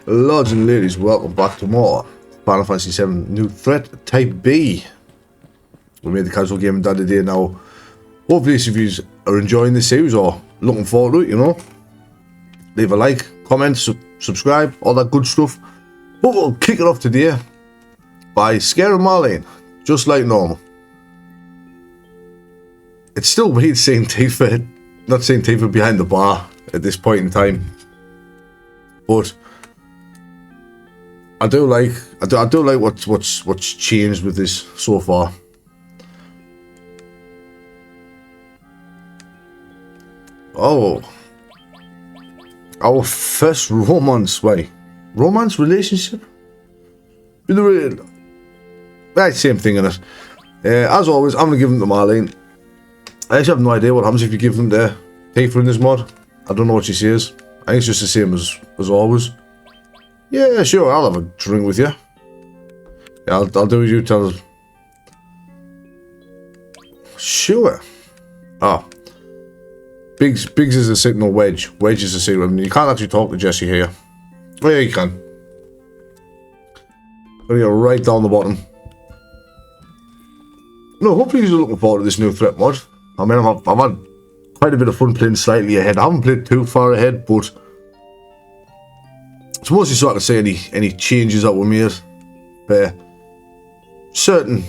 Lords and ladies, welcome back to more Final Fantasy 7 New Threat Type B. We made the casual gaming dad today now. Hopefully if you are enjoying this series or looking forward to it, you know. Leave a like, comment, subscribe, all that good stuff. But we'll kick it off today by scaring Marlene, just like normal. It's still weird seeing Tifa, not seeing Tifa behind the bar at this point in time. But I do like what's changed with this so far. Oh, our first romance relationship. Right, same thing in it. As always, I'm gonna give them to Marlene. I actually have no idea what happens if you give them to Tifa in this mod. I don't know what she says. I think it's just the same as always. Yeah, sure, I'll have a drink with you. Yeah, I'll do as you tell. Sure. Ah. Biggs is a signal, Wedge. Wedge is a signal. I mean, you can't actually talk to Jesse here. Oh yeah, you can. Gonna go right down the bottom. No, hopefully you're looking forward to this new threat mod. I mean, I've had quite a bit of fun playing slightly ahead. I haven't played too far ahead, but it's mostly so I can say any changes that were made. Certain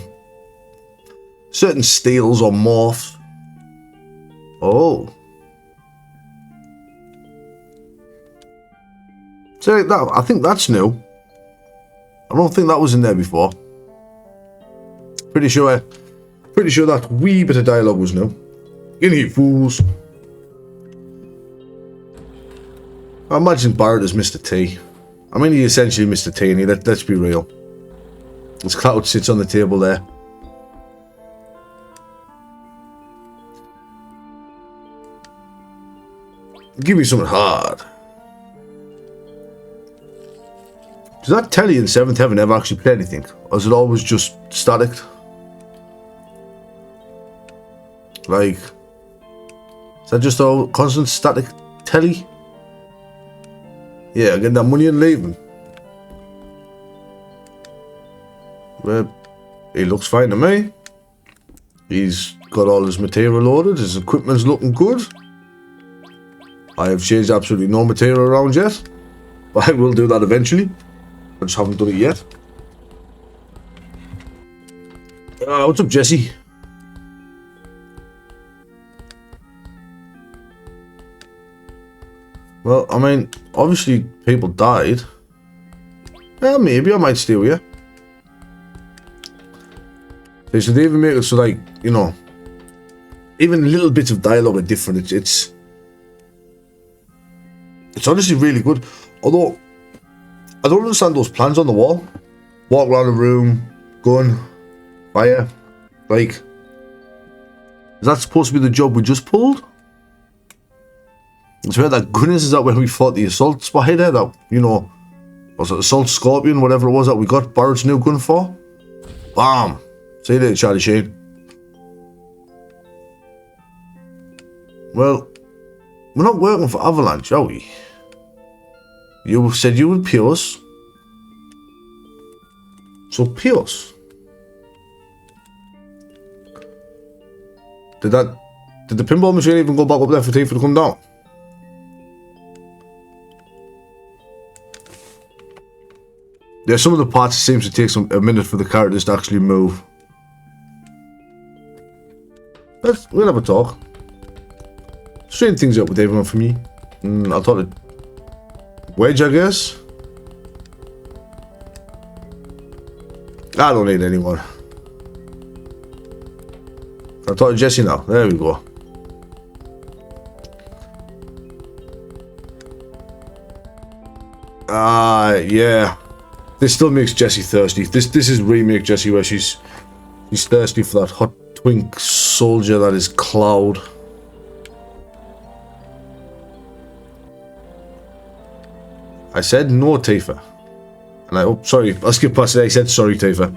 steals or morphs. Oh. So that, I think that's new. I don't think that was in there before. Pretty sure that wee bit of dialogue was new. In here, fools. I imagine Barrett as Mr. T. I mean, he's essentially Mr. T, and let's be real. His cloud sits on the table there. Give me something hard. Does that Telly in 7th Heaven ever actually play anything? Or is it always just static? Like, is that just a constant static Telly? Yeah, getting that money and leaving. Well, he looks fine to me. He's got all his material loaded, his equipment's looking good. I have changed absolutely no material around yet, but I will do that eventually. I just haven't done it yet. What's up, Jesse? Well, I mean, obviously people died. Yeah, maybe I might stay with you. So they even make it so, like, you know, even little bits of dialogue are different. It's honestly really good. Although I don't understand those plans on the wall. Walk around the room, gun, fire. Like, is that supposed to be the job we just pulled? It's where that gun is that where we fought the assault spider? That, you know, was it assault scorpion, whatever it was that we got Barrett's new gun for? Bam! See you later, Charlie Sheen. Well, we're not working for Avalanche, are we? You said you would pay us. So pay us. Did the pinball machine even go back up there for Tifa to come down? Yeah, some of the parts seems to take a minute for the characters to actually move. We'll have a talk. Straighten things up with everyone for me. I'll talk to Wedge, I guess. I don't need anyone. I'll talk to Jesse now. There we go. Yeah. This still makes Jesse thirsty. This is remake Jesse where she's thirsty for that hot twink soldier that is Cloud. I said no, Tifa. And sorry, I'll skip past it. I said sorry, Tifa.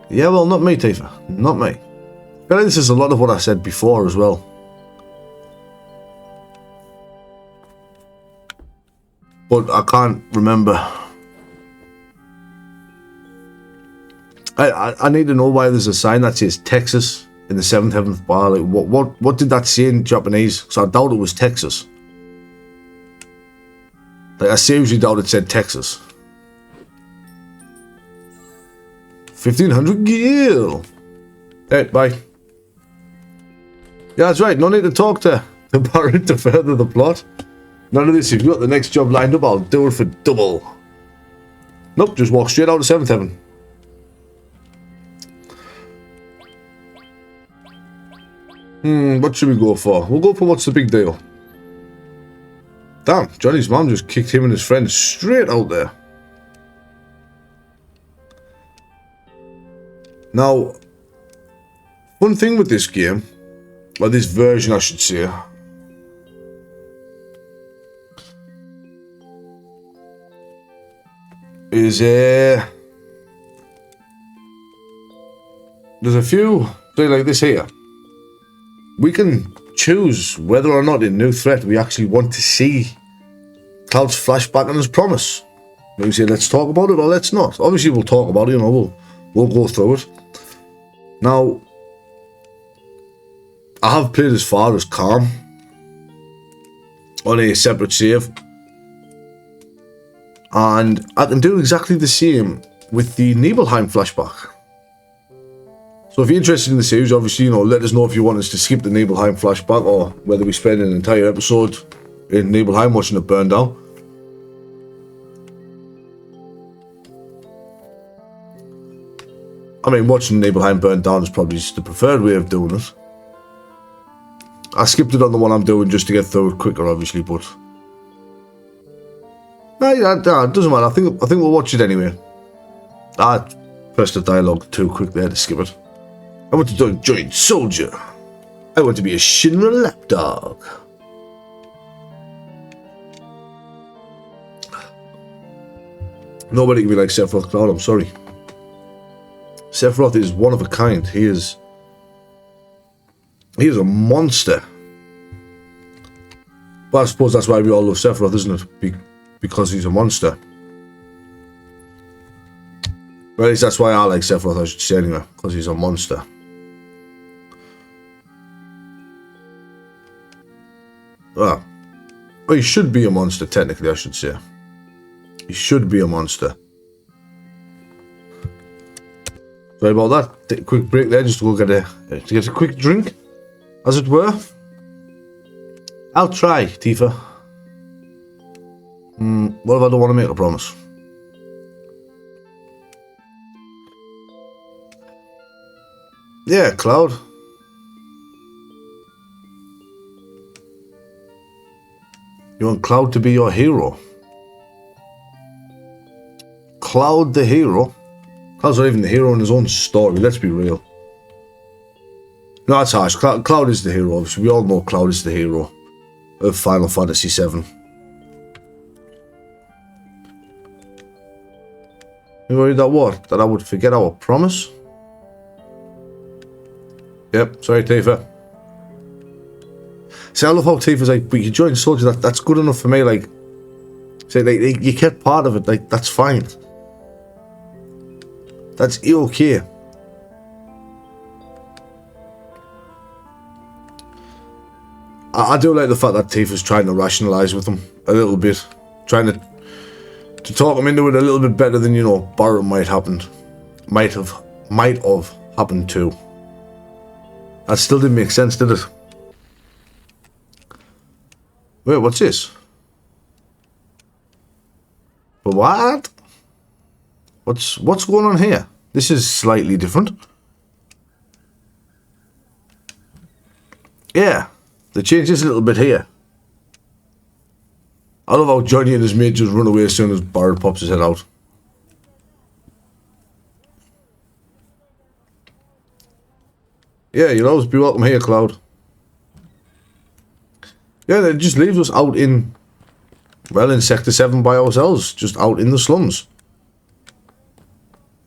Yeah, well, not me, Tifa. Not me. I feel like this is a lot of what I said before as well. but I can't remember. I need to know why there's a sign that says Texas in the 7th Heaven's bar. Like, what did that say in Japanese? Because I doubt it was Texas. Like, I seriously doubt it said Texas. 1500 gil. Hey, bye. Yeah, that's right. No need to talk to Barrett to further the plot. None of this. If you've got the next job lined up, I'll do it for double. Nope, just walk straight out of 7th Heaven. What should we go for? We'll go for what's the big deal. Damn, Johnny's mom just kicked him and his friends straight out there. Now, one thing with this game, or this version I should say, is there's a few things like this here. We can choose whether or not in New Threat we actually want to see Cloud's flashback on his promise. We say let's talk about it or let's not. Obviously we'll talk about it, you know, we'll go through it. Now, I have played as far as Calm on a separate save, and I can do exactly the same with the Nibelheim flashback. So if you're interested in the series, obviously, you know, let us know if you want us to skip the Nibelheim flashback or whether we spend an entire episode in Nibelheim watching it burn down. I mean, watching Nibelheim burn down is probably the preferred way of doing it. I skipped it on the one I'm doing just to get through it quicker, obviously, but it doesn't matter. I think we'll watch it anyway. I pressed the dialogue too quick there to skip it. I want to join a giant soldier. I want to be a Shinra lapdog. Nobody can be like Sephiroth Cloud, I'm sorry. Sephiroth is one of a kind. He is a monster. But I suppose that's why we all love Sephiroth, isn't it? Because he's a monster. Well, at least that's why I like Sephiroth, I should say anyway, because he's a monster. Well, he should be a monster, technically, I should say. He should be a monster. Sorry about that. Take a quick break there just to go get a quick drink, as it were. I'll try, Tifa. What if I don't want to make a promise? Yeah, Cloud. You want Cloud to be your hero? Cloud the hero? Cloud's not even the hero in his own story, let's be real. No, that's harsh. Cloud is the hero, obviously. We all know Cloud is the hero of Final Fantasy VII. You worried that what? That I would forget our promise? Yep, sorry Tifa. See, I love how Tifa's like, but you joined Soldier, that's good enough for me, like, say, like, you kept part of it, like, that's fine. That's okay. I do like the fact that Tifa's trying to rationalise with him a little bit. Trying to talk him into it a little bit better than, you know, Barrett might have happened to. That still didn't make sense, did it? Wait, what's this? But what? What's going on here? This is slightly different. Yeah, they changed this a little bit here. I love how Johnny and his mate just run away as soon as Barrett pops his head out. Yeah, you'll always be welcome here, Cloud. Yeah, that just leaves us out in, well, in Sector 7 by ourselves, just out in the slums.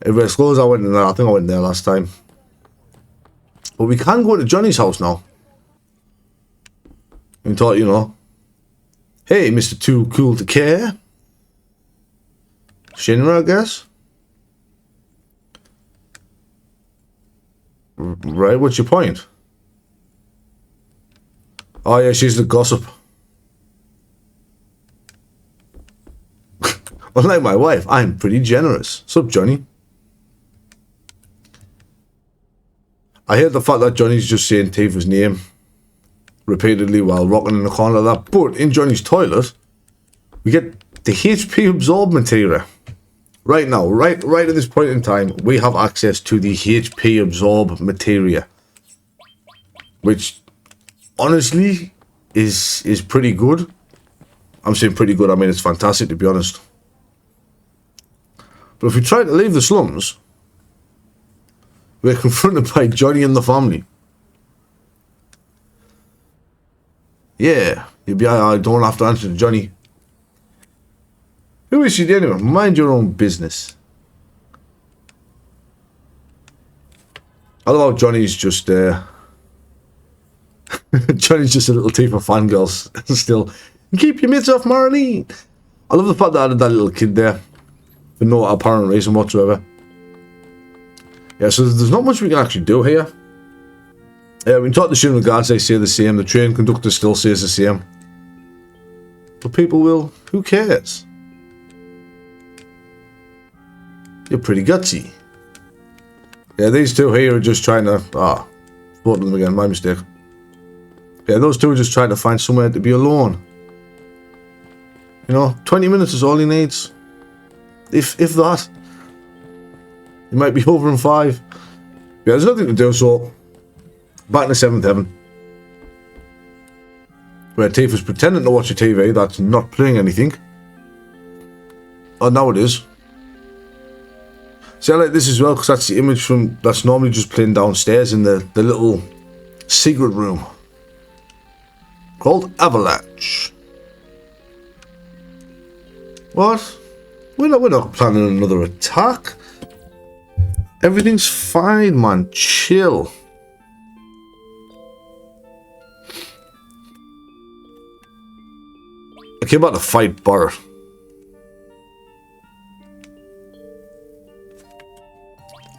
Everywhere closed, I went in there. I think I went there last time. But we can go to Johnny's house now. And thought, you know, hey, Mr. Too Cool to Care. Shinra, I guess. Right, what's your point? Oh yeah, she's the gossip. Unlike my wife, I'm pretty generous. Sup, Johnny? I hate the fact that Johnny's just saying Tifa's name repeatedly while rocking in the corner like that, but in Johnny's toilet, we get the HP absorb materia. Right now, right at this point in time, we have access to the HP absorb materia, which honestly is pretty good. I'm saying pretty good, I mean it's fantastic to be honest. But if we try to leave the slums, we're confronted by Johnny and the family. Yeah, you'll be I don't have to answer to Johnny. Who is she anyway? Mind your own business. I love how Johnny's just Johnny's just a little Tifa fangirl still. Keep your mitts off Marlene. I love the fact that I added that little kid there for no apparent reason whatsoever. Yeah, so there's not much we can actually do here. We can talk to Shinra guards, they say the same. The train conductor still says the same. But people will, who cares? You're pretty gutsy. Yeah, these two here are just trying to... spotted them again, my mistake. Yeah, those two are just trying to find somewhere to be alone. You know, 20 minutes is all he needs. If that. He might be over in 5. Yeah, there's nothing to do, so... Back in the 7th heaven. Where Tifa's pretending to watch a TV that's not playing anything. Oh, now it is. See, I like this as well, because that's the image from... That's normally just playing downstairs in the little secret room. Called Avalanche. What? We're not planning another attack. Everything's fine, man. Chill. I came out to fight Barret.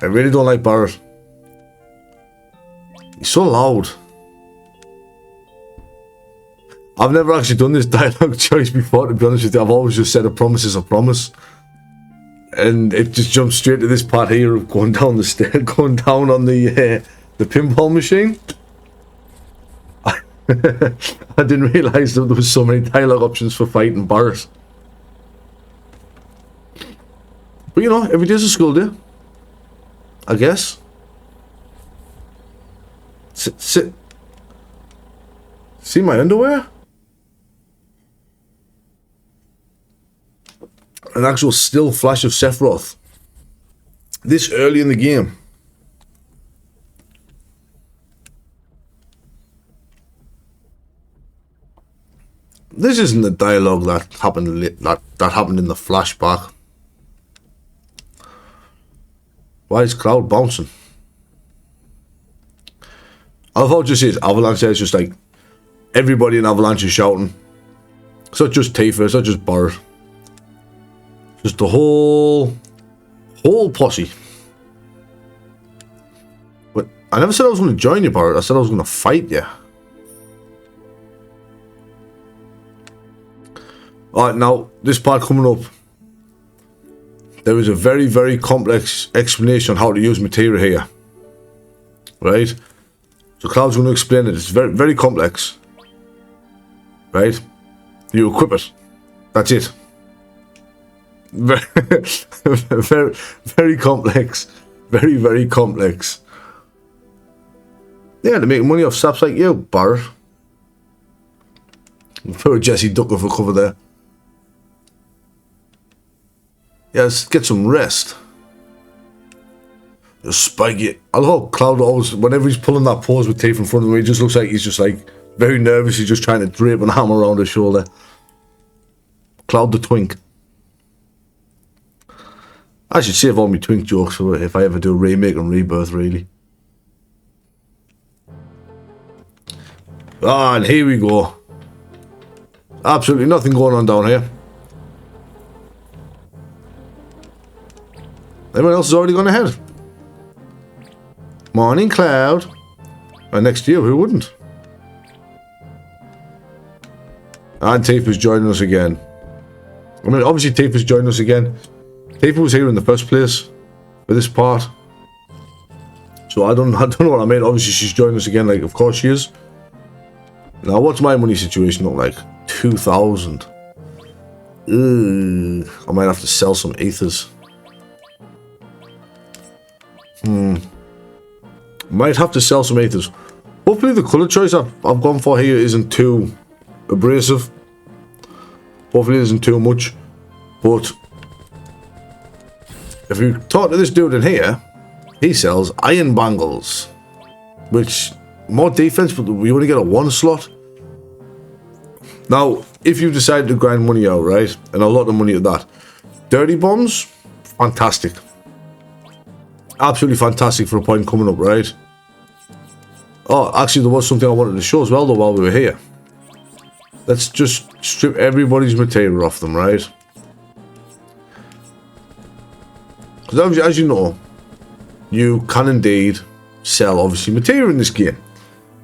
I really don't like Barret. He's so loud. I've never actually done this dialogue choice before, to be honest with you. I've always just said a promise is a promise. And it just jumps straight to this part here of going down the stair, going down on the pinball machine. I didn't realise that there was so many dialogue options for fighting Barret. But you know, every day's a school day. I guess. Sit. See my underwear? An actual still flash of Sephiroth. This early in the game. This isn't the dialogue that happened that happened in the flashback. Why is Cloud bouncing? I love how it just says Avalanche. It's just like everybody in Avalanche is shouting. It's not just Tifa, it's not just Barret. Just the whole posse. But I never said I was going to join you, Barret. I said I was going to fight you. Alright, now, this part coming up. There is a very, very complex explanation on how to use materia here. Right? So Cloud's going to explain it. It's very, very complex. Right? You equip it. That's it. Very, very, very complex. Very, very complex. Yeah, to make money off saps like you, Barret. Poor Jesse ducking for cover there. Yeah, let's get some rest. Just spike it. I love how Cloud always, whenever he's pulling that pose with Tifa in front of him, he just looks like he's just like very nervous. He's just trying to drape an arm around his shoulder. Cloud the Twink. I should save all my Twink jokes for if I ever do a remake and rebirth, really. Ah, and here we go. Absolutely nothing going on down here. Everyone else has already gone ahead. Morning, Cloud. And next year, who wouldn't? And Tifa's joining us again. I mean, obviously Tifa's joining us again. Tifa was here in the first place for this part. So I don't know what I mean. Obviously she's joining us again, like of course she is. Now what's my money situation look like? 2,000. I might have to sell some ethers. Might have to sell some ethers. Hopefully the colour choice I've gone for here isn't too abrasive. Hopefully it isn't too much. But if you talk to this dude in here, he sells iron bangles, which more defense, but we only get a 1 slot. Now, if you decide to grind money out, right, and a lot of money at that, dirty bombs, fantastic, absolutely fantastic for a point coming up, right? Oh, actually, there was something I wanted to show as well, though, while we were here. Let's just strip everybody's material off them, right? Because as you know, you can indeed sell, obviously, material in this game.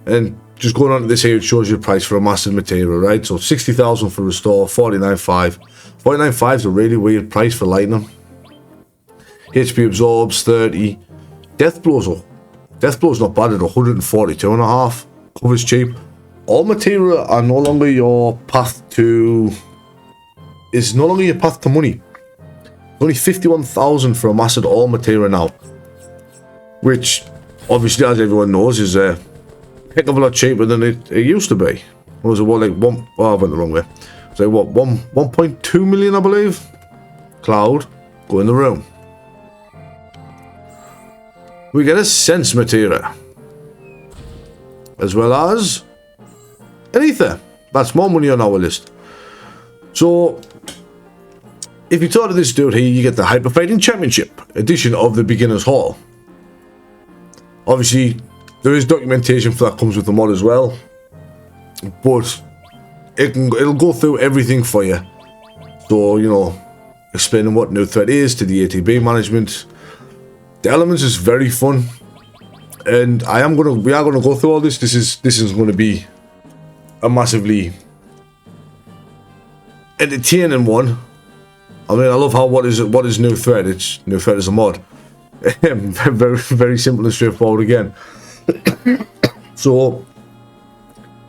And just going on to this here, it shows you the price for a massive material, right? So 60,000 for restore, 49.5. 49.5 is a really weird price for lightning. HP absorbs 30. Death blows up. Death blow's not bad at 142.5. Covers cheap. All material are no longer your path to... Is no longer your path to money. Only 51,000 for a massive all material now. Which, obviously, as everyone knows, is a heck of a lot cheaper than it used to be. What was it, what, like one... Oh, I went the wrong way. So, what, 1.2 million, I believe? Cloud, go in the room. We get a sense material. As well as... an ether. That's more money on our list. So, if you talk to this dude here, you get the Hyper Fighting Championship edition of the Beginner's Hall. Obviously, there is documentation for that comes with the mod as well. But it'll go through everything for you. So, you know, explaining what new threat is to the ATB management. The elements is very fun. And we are gonna go through all this. This is gonna be a massively entertaining one. I mean, I love how what is new threat? It's new threat is a mod. Very, very simple and straightforward again. So,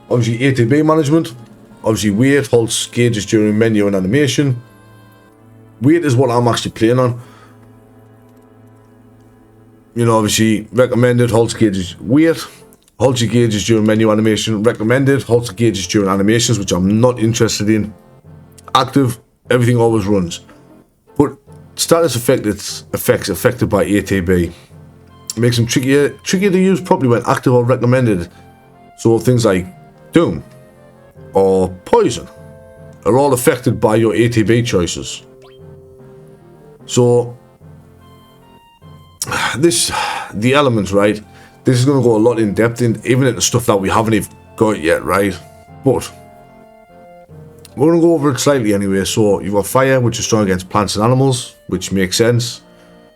obviously ATB management, obviously weight, halts, gauges during menu and animation. Weight is what I'm actually playing on. You know, obviously recommended, halts, gauges, weight. Halts gauges during menu animation, recommended. Halts gauges during animations, which I'm not interested in. Active, everything always runs. But status effects affected by ATB makes them trickier to use properly when active or recommended. So things like Doom or Poison are all affected by your ATB choices. So the elements, right? This is going to go a lot in depth, even into stuff that we haven't even got yet, right? But we're going to go over it slightly anyway. So you've got fire, which is strong against plants and animals, which makes sense.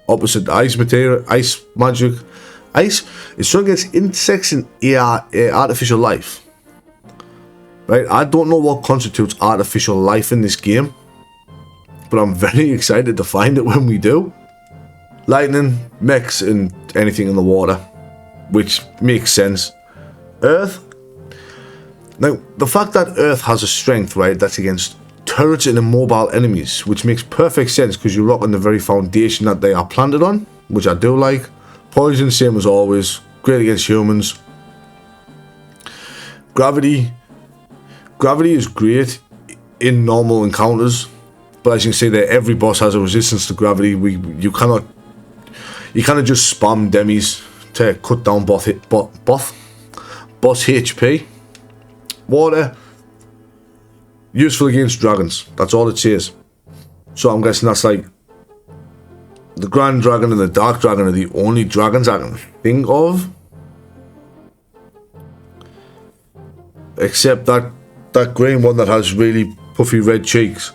Opposite ice material, ice magic. Ice is strong against insects and artificial life. Right? I don't know what constitutes artificial life in this game, but I'm very excited to find it when we do. Lightning, mechs, and anything in the water, which makes sense. Earth. Now, the fact that Earth has a strength, right, that's against turrets and immobile enemies, which makes perfect sense because you rock on the very foundation that they are planted on, which I do like. Poison, same as always, great against humans. Gravity. Gravity is great in normal encounters, but as you can see there, every boss has a resistance to gravity. You cannot just spam demis to cut down boss HP. Water, useful against dragons. That's all it says. So I'm guessing that's like the Grand Dragon and the Dark Dragon are the only dragons I can think of. Except that green one that has really puffy red cheeks.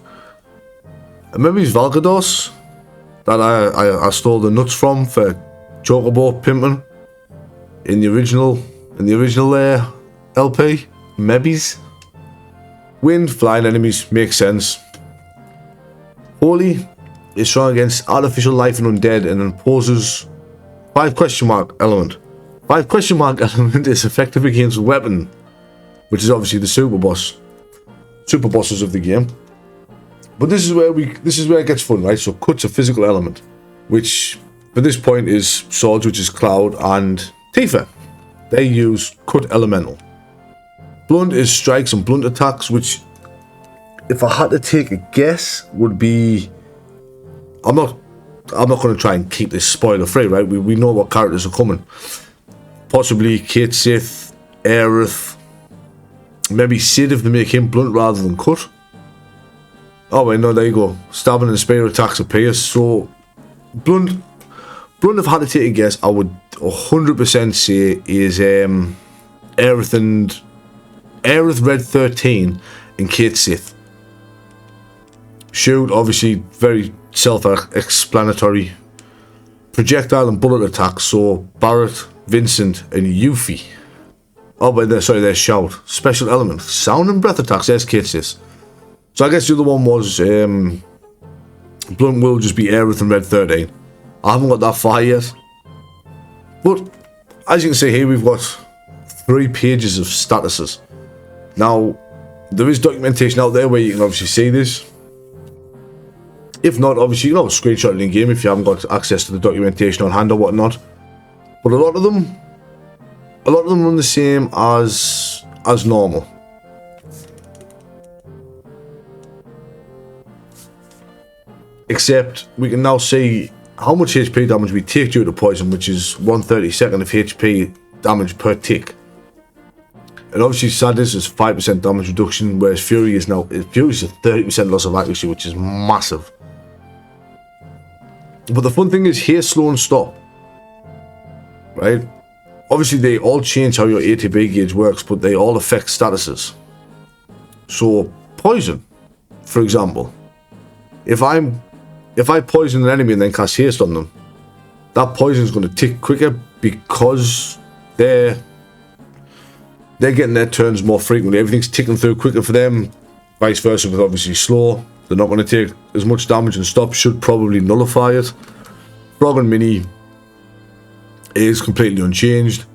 And maybe it's Valkados. that I stole the nuts from for chocobo pimping in the original LP. Mebbies. Wind, flying enemies, makes sense. Holy is strong against artificial life and undead and imposes 5 question mark element. 5 question mark element is effective against weapon, which is obviously the super bosses of the game. But this is where it gets fun, right? So cut's a physical element, which for this point is swords, which is Cloud, and Tifa. They use cut elemental. Blunt is strikes and blunt attacks, which, if I had to take a guess, would be... I'm not going to try and keep this spoiler free, right? We know what characters are coming. Possibly Kate Sith, Aerith, maybe Sid if they make him blunt rather than cut. Oh wait, no, there you go. Stabbing and spear attacks appear. So blunt, if I had to take a guess, I would 100% say is Aerith Red 13 and Kate Sith. Shoot, obviously very self-explanatory. Projectile and bullet attacks, so Barrett, Vincent and Yuffie. Oh, but there's Shout. Special element, sound and breath attacks, there's Kate Sith. So I guess the other one was Blunt will just be Aerith and Red 13. I haven't got that far yet. But as you can see here, we've got 3 pages of statuses. Now, there is documentation out there where you can obviously see this. If not, obviously, screenshot it in game if you haven't got access to the documentation on hand or whatnot. But a lot of them run the same as normal. Except we can now see how much HP damage we take due to poison, which is 1/32 of HP damage per tick. And obviously Sadness is 5% damage reduction, whereas Fury is a 30% loss of accuracy, which is massive. But the fun thing is here, slow and stop. Right? Obviously they all change how your ATB gauge works, but they all affect statuses. So poison, for example. If I poison an enemy and then cast haste on them, that poison is going to tick quicker because they're getting their turns more frequently. Everything's ticking through quicker for them. Vice versa with obviously slow. They're not going to take as much damage, and stop should probably nullify it. Frog and Mini is completely unchanged.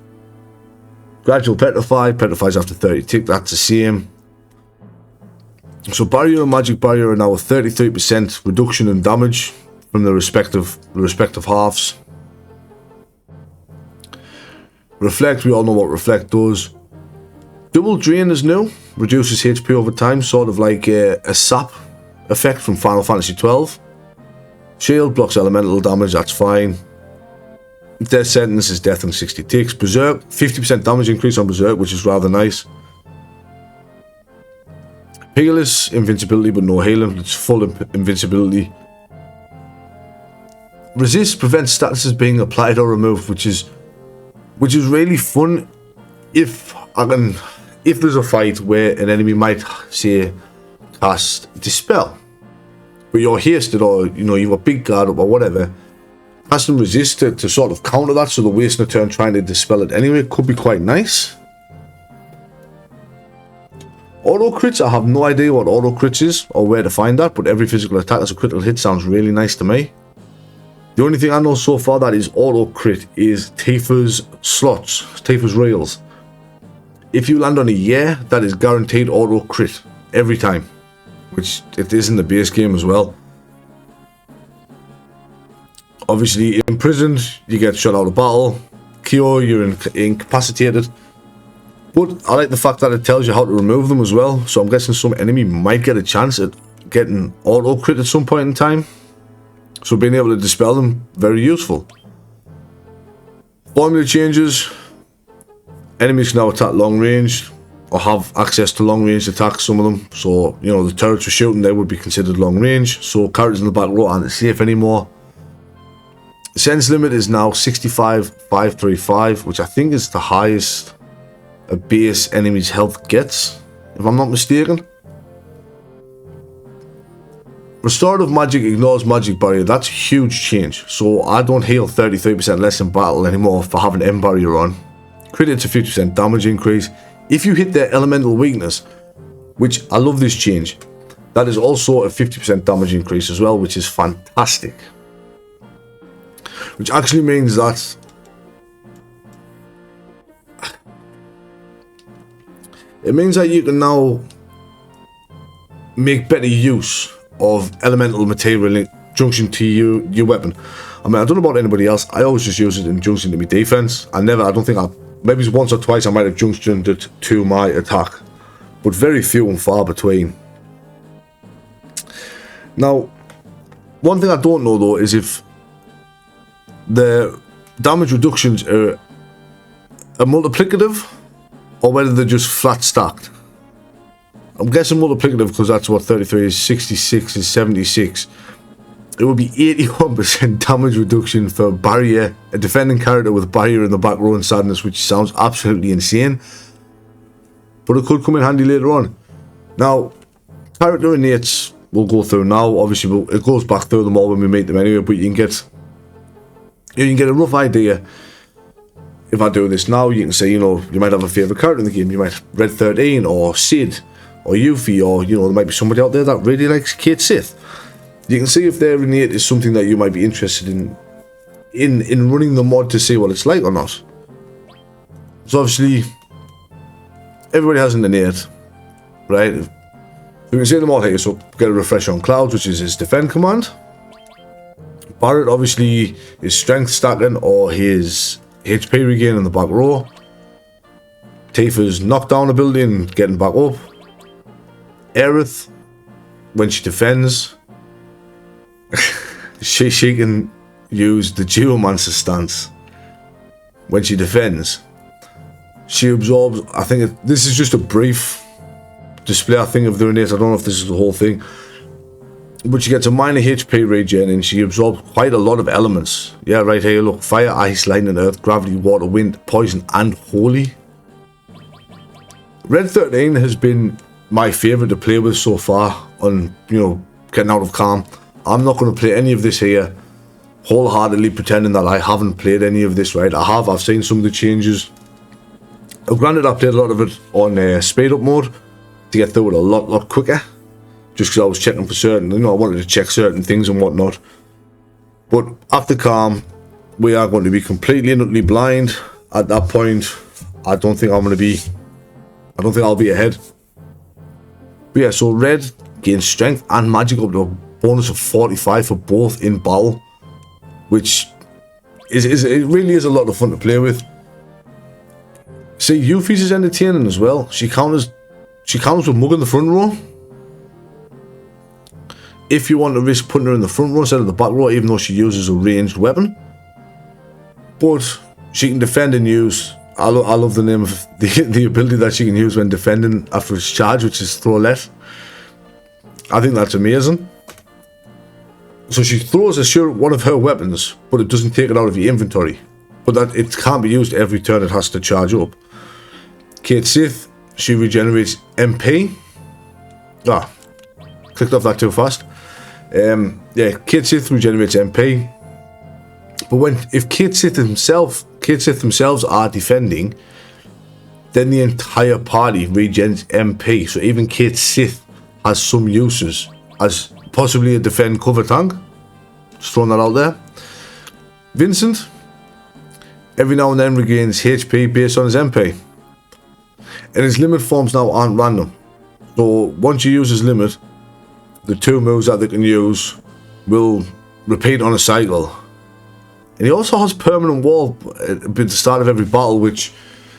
Gradual petrifies after 30 tick, that's the same. So barrier and magic barrier are now a 33% reduction in damage from the respective halves. Reflect, we all know what reflect does. Double drain is new, reduces HP over time, sort of like a sap effect from Final Fantasy 12. Shield blocks elemental damage, that's fine. Death sentence is death in 60 ticks. Berserk, 50% damage increase on Berserk, which is rather nice. Peerless, invincibility but no healing, it's full invincibility. Resist prevents statuses being applied or removed, which is really fun if there's a fight where an enemy might say cast Dispel, but you're hasted or you've a big guard up or whatever. Casting resist to sort of counter that, so they're wasting a turn trying to dispel it anyway. Could be quite nice. Auto crits, I have no idea what auto crits is or where to find that, but every physical attack as a critical hit sounds really nice to me. The only thing I know so far that is auto crit is Tifa's slots, Tifa's rails. If you land on a yeah, that is guaranteed auto crit every time, which it is in the base game as well. Obviously, imprisoned, you get shot out of battle. Cure, you're incapacitated. But I like the fact that it tells you how to remove them as well. So I'm guessing some enemy might get a chance at getting auto crit at some point in time. So being able to dispel them, very useful. Formula changes. Enemies can now attack long range or have access to long range attacks, some of them. So, the turrets we're shooting, they would be considered long range. So characters in the back row aren't safe anymore. The sense limit is now 65,535, which I think is the highest a base enemy's health gets, if I'm not mistaken. Restorative magic ignores magic barrier. That's a huge change. So I don't heal 33% less in battle anymore for having M barrier on. Crit to 50% damage increase. If you hit their elemental weakness, which I love this change, that is also a 50% damage increase as well, which is fantastic. Which actually means that you can now make better use of elemental material in junction to your weapon. I mean, I don't know about anybody else. I always just use it in junction to my defense. I don't think maybe once or twice I might have junctioned it to my attack, but very few and far between. Now, one thing I don't know though is if the damage reductions are multiplicative or whether they're just flat stacked. I'm guessing multiplicative because that's what 33 is, 66 is 76. It would be 81% damage reduction for barrier, a defending character with barrier in the back row and sadness, which sounds absolutely insane. But it could come in handy later on. Now, character innates we'll go through now. Obviously, it goes back through them all when we meet them anyway, but you can get a rough idea. If I do this now, you can say, you might have a favourite character in the game. You might Red 13 or Sid or Yuffie, or there might be somebody out there that really likes Kate Sith. You can see if their innate is something that you might be interested in running the mod to see what it's like or not. So obviously, everybody has an innate, right? We can see them all here. So get a refresh on Clouds, which is his defend command. Barret obviously his strength stacking or his HP regain in the back row. Tifa's knockdown ability and getting back up. Aerith, when she defends, she can use the Geomancer stance. When she defends, she absorbs, I think this is just a brief display, I think, of the innate. I don't know if this is the whole thing. But she gets a minor HP regen and she absorbs quite a lot of elements. Yeah, right here, look. Fire, ice, lightning, earth, gravity, water, wind, poison, and holy. Red 13 has been my favourite to play with so far on, getting out of calm. I'm not going to play any of this here wholeheartedly pretending that I haven't played any of this, right? I've seen some of the changes. Granted, I played a lot of it on speed up mode to get through it a lot quicker. Just because I was checking for certain, I wanted to check certain things and whatnot. But after calm, we are going to be completely and utterly blind. At that point, I don't think I'll be ahead. But yeah, so red gains strength and magic up to a bonus of 45 for both in battle, which it really is a lot of fun to play with. See, Yuffie's is entertaining as well. She counters with Mug in the front row. If you want to risk putting her in the front row instead of the back row, even though she uses a ranged weapon. But she can defend and use, I love the name of the ability that she can use when defending after its charge, which is Throwlet. I think that's amazing. So she throws one of her weapons, but it doesn't take it out of your inventory. But that it can't be used every turn, it has to charge up. Kate Sith, she regenerates MP. Clicked off that too fast. Yeah, Kate Sith regenerates MP. But if Kate Sith themselves are defending, then the entire party regens MP. So even Kate Sith has some uses as possibly a defend cover tank. Just throwing that out there. Vincent, every now and then regains HP based on his MP. And his limit forms now aren't random. So once you use his limit, the two moves that they can use will repeat on a cycle. And he also has permanent wall at the start of every battle, which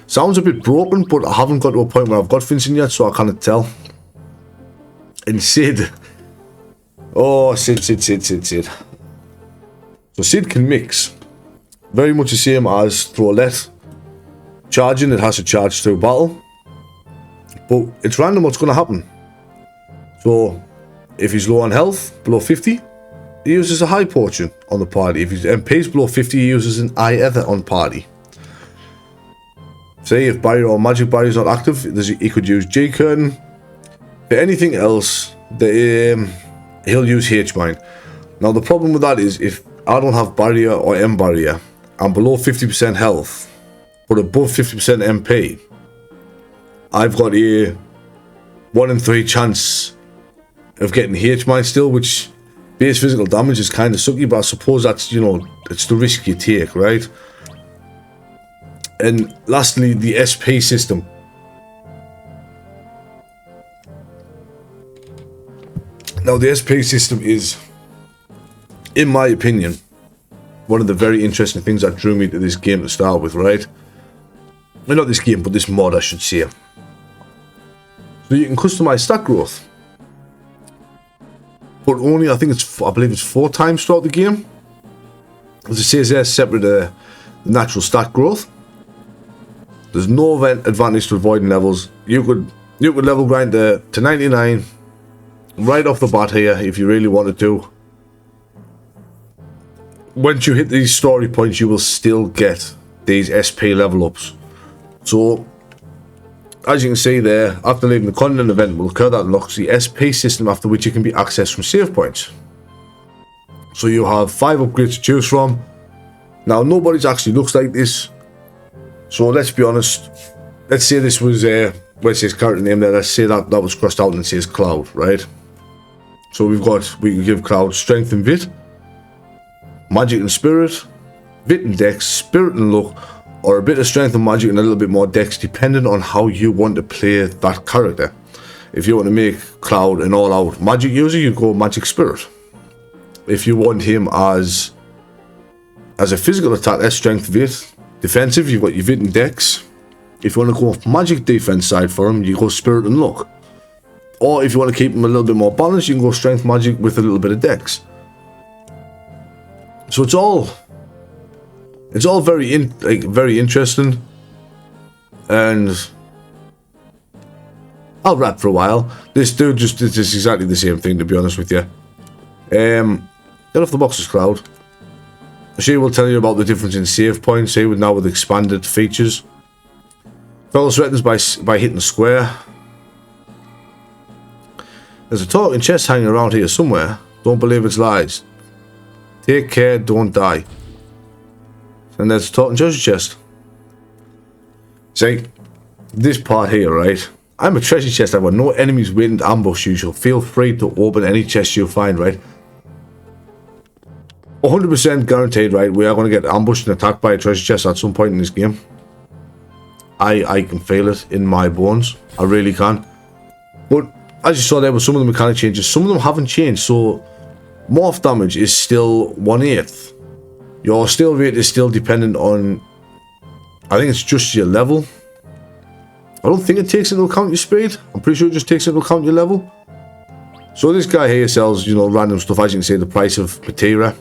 sounds a bit broken, but I haven't got to a point where I've got Vincent yet, so I can't tell. And Sid. Oh, Sid. So Sid can mix. Very much the same as Throwlet. Charging, it has to charge through battle. But it's random what's going to happen. So if he's low on health, below 50, he uses a high potion on the party. If his MP is below 50, he uses an eye ether on party. Say if barrier or magic barrier is not active, he could use J curtain. For anything else, the he'll use H-Mine. Now the problem with that is if I don't have barrier or M barrier, I'm below 50% health, but above 50% MP, I've got a 1 in 3 chance of getting H-Mine still, which base physical damage is kind of sucky, but I suppose that's, you know, it's the risk you take, right? And lastly, the SP system. Now the SP system is, in my opinion, one of the very interesting things that drew me to this game to start with, right? Well, not this game, but this mod, I should say. So you can customize stat growth, but only, I believe it's 4 times throughout the game. As it says there, separate natural stat growth. There's no advantage to avoiding levels. You could level grind to 99 right off the bat here if you really wanted to. Once you hit these story points, you will still get these SP level ups. So, as you can see there, after leaving the continent event will occur that unlocks the SP system, after which it can be accessed from save points. So you have 5 upgrades to choose from. Now nobody's actually looks like this. So let's be honest. Let's say this was where it says character name there. Let's say that was crossed out and it says Cloud, right? So we can give Cloud strength and Vit, magic and spirit, Vit and dex, spirit and luck, or a bit of strength and magic and a little bit more dex, depending on how you want to play that character. If you want to make Cloud an all-out magic user, you go magic spirit. If you want him as a physical attack, that's strength Vit. Defensive, you've got your Vit and dex. If you want to go off magic defense side for him, you go spirit and luck. Or if you want to keep him a little bit more balanced, you can go strength magic with a little bit of dex. So it's all very interesting, and I'll rap for a while. This dude just is exactly the same thing, to be honest with you. Get off the boxes, Cloud. She will tell you about the difference in save points here now with expanded features. Fellow threatens by hitting square. There's a talking chest hanging around here somewhere. Don't believe it's lies. Take care, don't die. And there's a talking treasure chest. See, this part here, right? I'm a treasure chest. I've got no enemies waiting to ambush you, so feel free to open any chest you find, right? 100% guaranteed, right? We are going to get ambushed and attacked by a treasure chest at some point in this game. I can feel it in my bones. I really can. But as you saw there with some of the mechanic changes, some of them haven't changed. So morph damage is still 1/8. Your steal rate is still dependent on, I think it's just your level. I don't think it takes into account your speed. I'm pretty sure it just takes into account your level. So this guy here sells, you know, random stuff. As you can see, the price of materia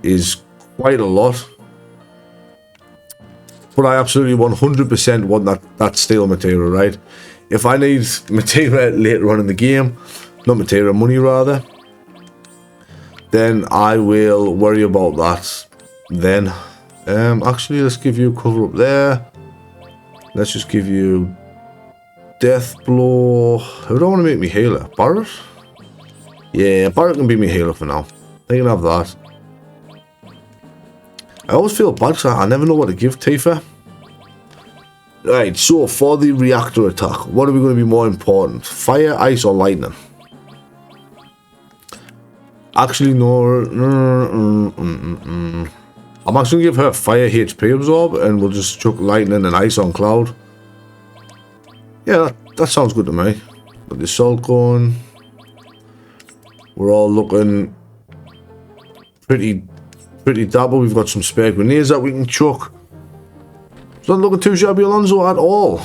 is quite a lot. But I absolutely 100% want that steel materia, right? If I need materia later on in the game, not materia, money rather, then I will worry about that then. Actually, let's give you cover up there. Let's just give you death blow. Who do I want to make me healer? Barret? Yeah, Barret can be me healer for now. They can have that. I always feel bad because I never know what to give Tifa. Right, so for the reactor attack, what are we going to be more important? Fire, ice, or lightning? Actually, no. I'm actually going to give her fire HP absorb, and we'll just chuck lightning and ice on Cloud. Yeah, that sounds good to me. Got the assault going. We're all looking pretty dapper. We've got some spare grenades that we can chuck. It's not looking too shabby, Alonso, at all.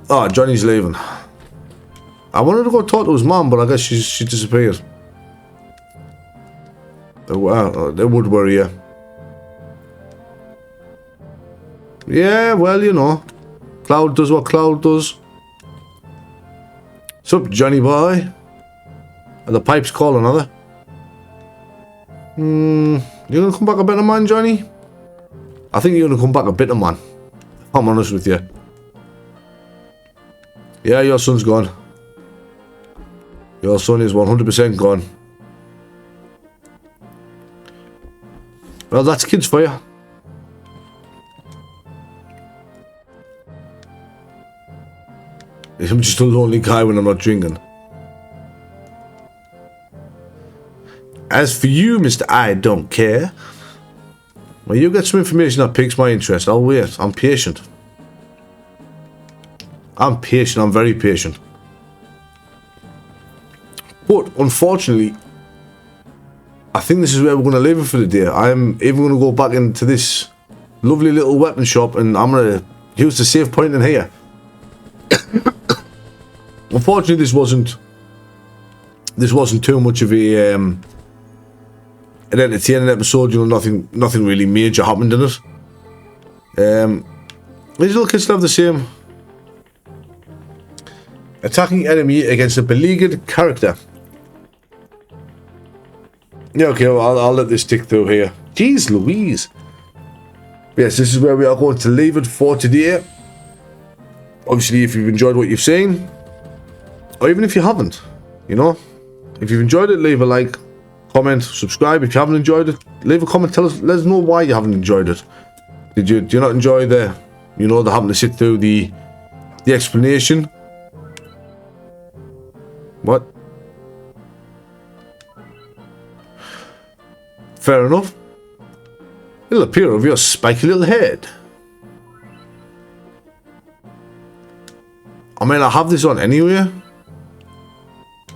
Ah, Johnny's leaving. I wanted to go talk to his mom, but I guess she disappeared. That would worry you. Yeah, well, you know. Cloud does what Cloud does. Sup, Johnny boy? Are the pipes calling, are they? You gonna come back a better man, Johnny? I think you're gonna come back a better man. If I'm honest with you. Yeah, your son's gone. Your son is 100% gone. Well, that's kids for you. I'm just a lonely guy when I'm not drinking. As for you, Mr. I don't care. Well, you get some information that piques my interest. I'll wait. I'm patient. I'm patient. I'm very patient. But, unfortunately, I think this is where we're going to leave it for the day. I'm even going to go back into this lovely little weapon shop and I'm going to use the save point in here. Unfortunately, this wasn't too much of a an entertaining episode. You know, nothing really major happened in it. These little kids still have the same. Attacking enemy against a beleaguered character. Yeah, okay, well, I'll let this tick through here. Jeez Louise. Yes, this is where we are going to leave it for today. Obviously, if you've enjoyed what you've seen, or even if you haven't, you know, if you've enjoyed it, leave a like, comment, subscribe. If you haven't enjoyed it, leave a comment. Let us know why you haven't enjoyed it. Do you not enjoy the having to sit through the explanation? What? Fair enough. It'll appear over your spiky little head. I mean, I have this on anyway.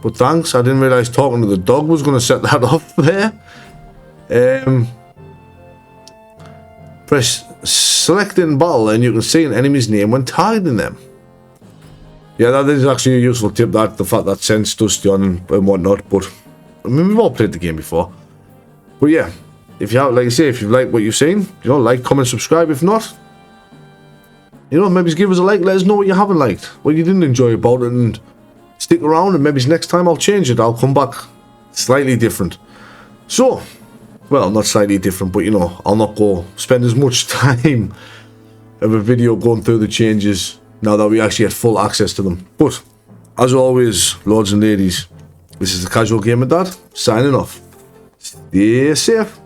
But thanks, I didn't realise talking to the dog was going to set that off there. Press select in battle and you can see an enemy's name when targeting them. Yeah, that is actually a useful tip, that the fact that sense dusty on and whatnot. But I mean, we've all played the game before. But yeah, if you have, like I say, if you like what you've seen, you know, like, comment, subscribe. If not, you know, maybe give us a like. Let us know what you haven't liked, what you didn't enjoy about it, and stick around. And maybe next time I'll change it. I'll come back slightly different. So, well, not slightly different, but you know, I'll not go spend as much time of a video going through the changes now that we actually had full access to them. But as always, lords and ladies, this is the Casual Gamer Dad signing off. Stay safe.